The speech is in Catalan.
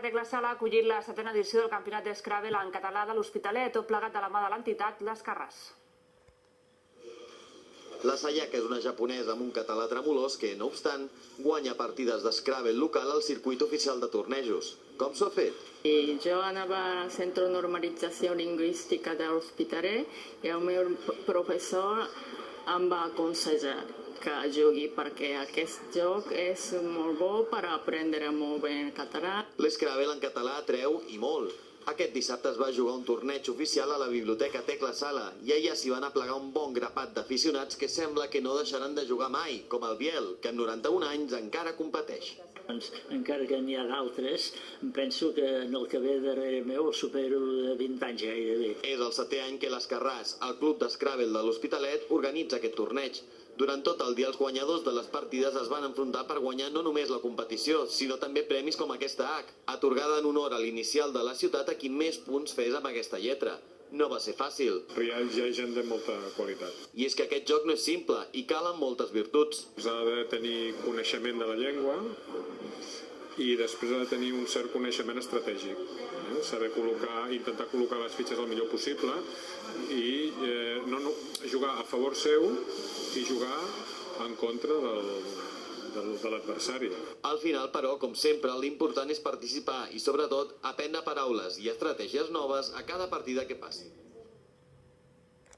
Tecla Sala ha acollit la 7a edició del Campionat d'Scrabble en català de l'Hospitalet, tot plegat de la mà de l'entitat Les Carràs. La Sayaka és una japonesa amb un català tremolós que, no obstant, guanya partides d'Scrabble local al circuit oficial de tornejos. Com s'ho ha fet? Jo anava al Centre de Normalització Lingüística de l'Hospitalet i el meu professor em va aconsellar que jugui perquè aquest joc és molt bo per aprendre molt bé el català. L'Scrabble en català atreu i molt. Aquest dissabte es va jugar un torneig oficial a la Biblioteca Tecla Sala i allà s'hi van aplegar un bon grapat d'aficionats que sembla que no deixaran de jugar mai, com el Biel, que amb 91 anys encara competeix. Encara que n'hi ha d'altres, penso que en el que ve darrere meu el supero de 20 anys gairebé. És el 7è any que Les Carràs, el club d'Scrabble de l'Hospitalet, organitza aquest torneig. Durant tot el dia els guanyadors de les partides es van enfrontar per guanyar no només la competició, sinó també premis com aquesta H, atorgada en honor a l'inicial de la ciutat a qui més punts fes amb aquesta lletra. No va ser fàcil. Però hi ha gent de molta qualitat. I és que aquest joc no és simple i calen moltes virtuts. S'ha de tenir coneixement de la llengua i després ha de tenir un cert coneixement estratègic. Saber intentar col·locar les fitxes el millor possible i jugar a favor seu i jugar en contra de l'adversari. Al final, però, com sempre, l'important és participar i, sobretot, aprendre paraules i estratègies noves a cada partida que passi.